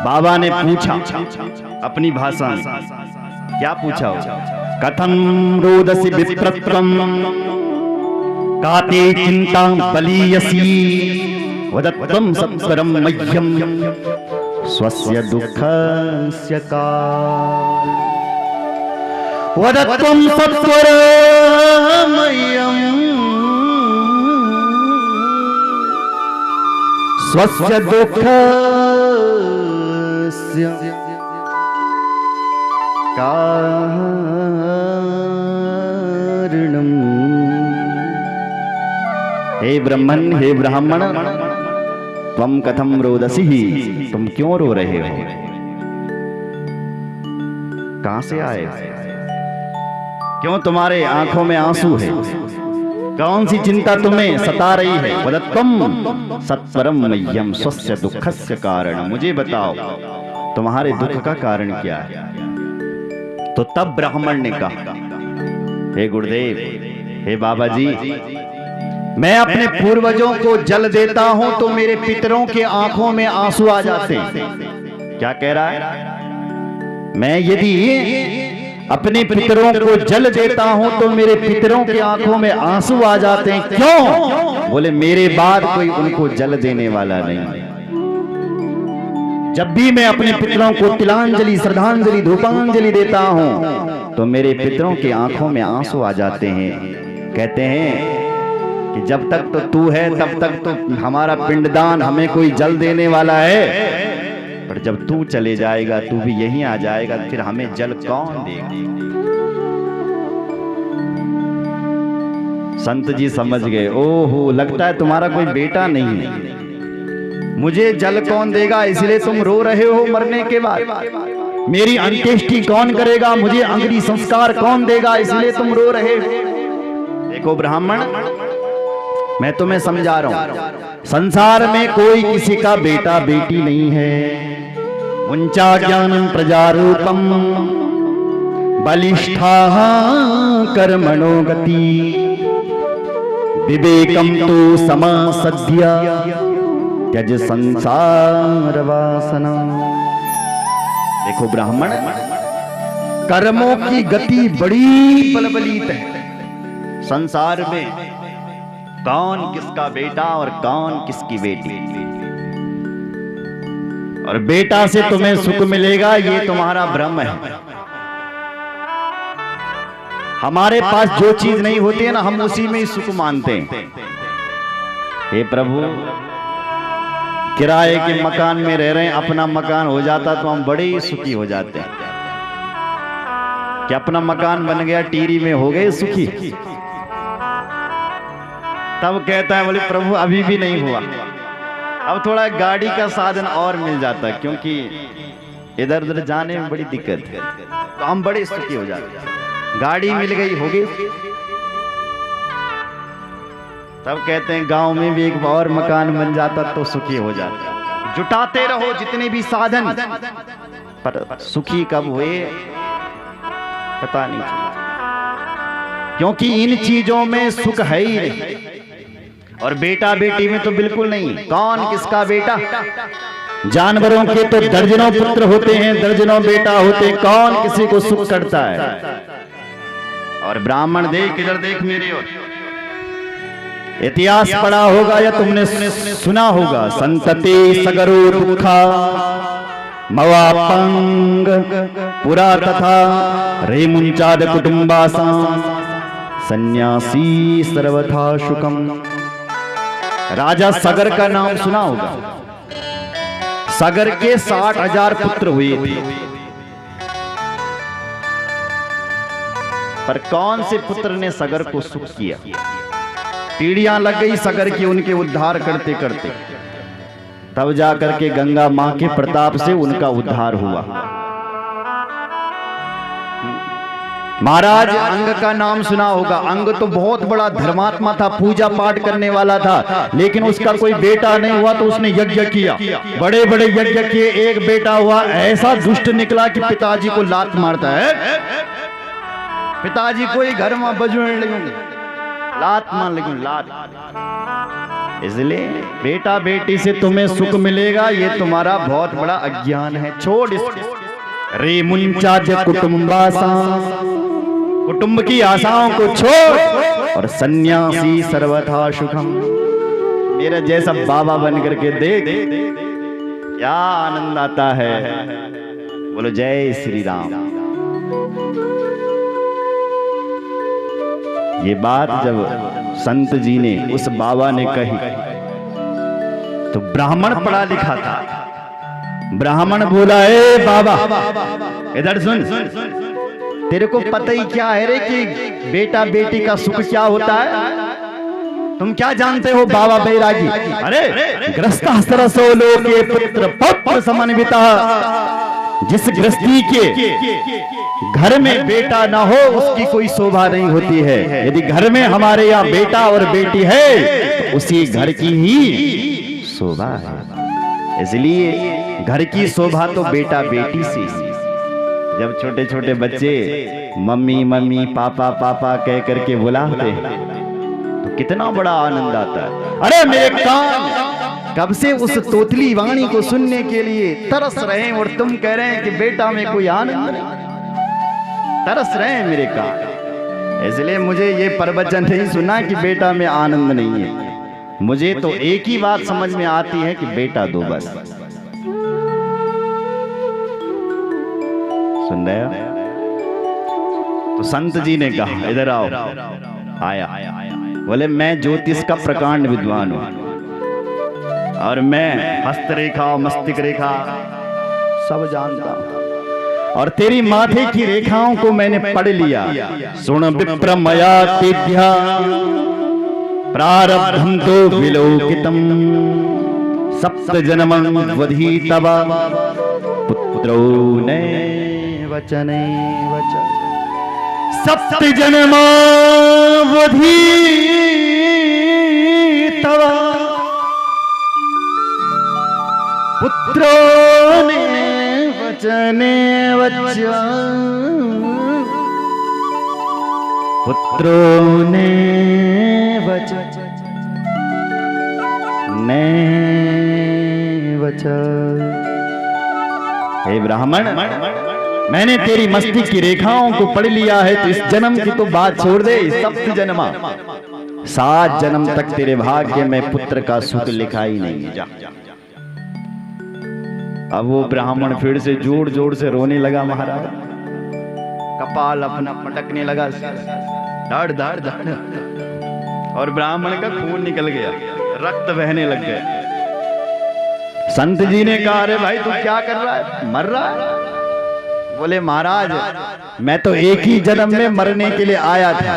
बाबा ने पूछा अपनी भाषा में, क्या पूछा हो? कथम रोदसी विप्रत्वम काते चिंता बलीयसी वदत्वं सत्वरं मह्यम स्वस्य दुःखस्य कारणं वदत्वं सत्वरं मह्यम स्वस्य दुःखस्य कारणं। हे ब्रह्मन, हे ब्राह्मण, त्वं कथम रोदसी, तुम क्यों रो रहे हो? कहां से आए? क्यों तुम्हारे आंखों में आंसू है? कौन सी चिंता तुम्हें सता रही है? वदत्वं सत्वरं मह्यं स्वस्य दुःखस्य कारणं, मुझे बताओ तुम्हारे दुख का कारण क्या है? तो तब ब्राह्मण ने कहा, हे गुरुदेव, हे बाबा जी, मैं अपने पूर्वजों को जल देता हूं तो मेरे पितरों के आंखों में आंसू आ जाते हैं। क्या कह रहा है? मैं यदि अपने पितरों को जल देता हूं तो मेरे पितरों के आंखों में आंसू आ जाते हैं। क्यों? बोले मेरे बाद कोई उनको जल देने वाला नहीं। जब भी मैं अपने पितरों को तिलांजलि, श्रद्धांजलि, धूपांजलि देता हूं तो मेरे पितरों की आंखों में आंसू आ जाते हैं। कहते हैं कि जब तक तो तू है तब तक तो हमारा पिंडदान, हमें कोई जल देने वाला है, पर जब तू चले जाएगा, तू भी यहीं आ जाएगा, फिर हमें जल कौन देगा? संत जी समझ गए, ओहो, लगता है तुम्हारा कोई बेटा नहीं है, मुझे जल कौन देगा, इसलिए तुम रो रहे हो मरने के बाद। मेरी अंत्येष्टि कौन करेगा, मुझे अंगरी संस्कार कौन देगा, इसलिए तुम रो रहे हो। देखो ब्राह्मण, मैं तुम्हें समझा रहा हूं, संसार में कोई किसी का बेटा बेटी नहीं है। उंचा ज्ञानम प्रजारूपम बलिष्ठाः कर्मणो गति विवेकम तो समासद्य त्यज संसार वासना। देखो ब्राह्मण, कर्मों की गति बड़ी बलबलीत है। संसार में कौन किसका बेटा और कौन किसकी बेटी, और बेटा से तुम्हें सुख मिलेगा ये तुम्हारा भ्रम है। हमारे पास जो चीज नहीं होती है ना, हम उसी में ही सुख मानते हैं। हे प्रभु, किराए के मकान में रह रहे हैं, अपना मकान हो जाता तो हम बड़े ही सुखी हो जाते हैं। कि अपना मकान बन गया, टीरी में हो गए सुखी। तब कहता है, बोले प्रभु अभी भी नहीं हुआ, अब थोड़ा गाड़ी का साधन और मिल जाता, क्योंकि इधर उधर जाने में बड़ी दिक्कत है, तो हम बड़े सुखी हो जाते। गाड़ी मिल गई, हो गई। तब कहते हैं गांव में भी एक और मकान बन जाता तो सुखी हो जाता। जुटाते रहो जितने भी साधन, पर सुखी कब हुए पता नहीं चला, क्योंकि इन चीजों में सुख है ही नहीं। और बेटा बेटी में तो बिल्कुल नहीं। कौन किसका बेटा? जानवरों के तो दर्जनों पुत्र होते हैं, दर्जनों बेटा होते, कौन किसी को सुख करता है? और ब्राह्मण देख, इधर देख मेरी ओर, इतिहास पढ़ा होगा या तुमने सुना होगा, संतते सगरो दुखा मवापंग पुरा तथा रेमुंचाद कुटुंबासा सन्यासी सर्वथा शुकम। राजा सगर का नाम सुना होगा। सगर के 60,000 पुत्र हुए थे, पर कौन से पुत्र ने सगर को सुख किया? पीढ़ियां लग गई सगर की उनके उद्धार करते करते, तब जाकर के गंगा मां के प्रताप से उनका उद्धार हुआ। महाराज अंग का नाम सुना होगा। अंग तो बहुत बड़ा धर्मात्मा था, पूजा पाठ करने वाला था, लेकिन उसका कोई बेटा नहीं हुआ तो उसने यज्ञ किया, बड़े बड़े यज्ञ किए, एक बेटा हुआ। ऐसा दुष्ट निकला कि पिताजी को लात मारता है। पिताजी को ही घर में बजने लगे, लात मार लगे, लात। इसलिए बेटा बेटी से तुम्हें सुख मिलेगा, ये तुम्हारा बहुत बड़ा अज्ञान है। छोड़ इसको। रे मुंचा ज कुटुंबासा, कुटुंब की आशाओं को छोड़ और सन्यासी सर्वथा सुखम। मेरा जैसा बाबा बन करके देख, क्या आनंद आता है। बोलो जय श्री राम। ये बात जब संत जी ने, उस बाबा ने कही, तो ब्राह्मण पढ़ा लिखा था। ब्राह्मण बोला, ए बाबा इधर सुन, तेरे को पता ही क्या है रे कि बेटा बेटी का सुख क्या होता है? तुम क्या जानते हो बाबा बैरागी? अरे ग्रस्तास्त्रसो लोके पुत्र पौत्र समन्विता। जिस गृहस्थी के घर में बेटा ना हो उसकी कोई शोभा नहीं होती है। यदि घर में हमारे यहाँ बेटा और बेटी है तो उसी घर की ही शोभा है। इसलिए घर की शोभा तो बेटा बेटी से। जब छोटे छोटे बच्चे मम्मी मम्मी पापा पापा कह करके बुलाते हैं तो कितना बड़ा आनंद आता है। अरे मेरे कान कब से उस तोतली वाणी को सुनने के लिए तरस रहे हैं और तुम कह रहे हैं कि बेटा में कोई आनंद नहीं। तरस रहे हैं मेरे कान। इसलिए मुझे ये प्रवचन नहीं सुना कि बेटा में आनंद नहीं है। मुझे तो एक ही बात समझ में आती है कि बेटा दो बस। सुन रहे हो? तो संत जी ने कहा इधर आओ। आया, बोले मैं ज्योतिष का प्रकांड विद्वान हूं और मैं हस्तरेखा मस्तिष्क रेखा सब जानता हूं और तेरी माथे की रेखाओं को मैंने पढ़ लिया। सुन विप्र मया तेभ्या प्रारब्धं तो विलोकितम सप्त जन्मं वधी तव पुत्रो ने वचने वचन। सप्त जन्म वधी तव पुत्रो ने वचने वचन। पुत्रो ने वचन ने वचन। हे ब्राह्मण, मैंने तेरी मस्तिष्क की रेखाओं को पढ़ लिया है तो इस जन्म की तो बात छोड़ दे। सप्त जन्मा 7 जन्म तक तेरे भाग्य में पुत्र का सुख लिखा ही नहीं। जा। अब वो ब्राह्मण फिर से जोर जोर से रोने लगा महाराज। कपाल अपना पटकने लगा, दाढ़ दाढ़ दाढ़, और ब्राह्मण का खून निकल गया, रक्त बहने लग गया। संत जी ने कहा, अरे भाई तू क्या कर रहा है, मर रहा है? बोले महाराज मैं तो एक ही जन्म में मरने के लिए आया था,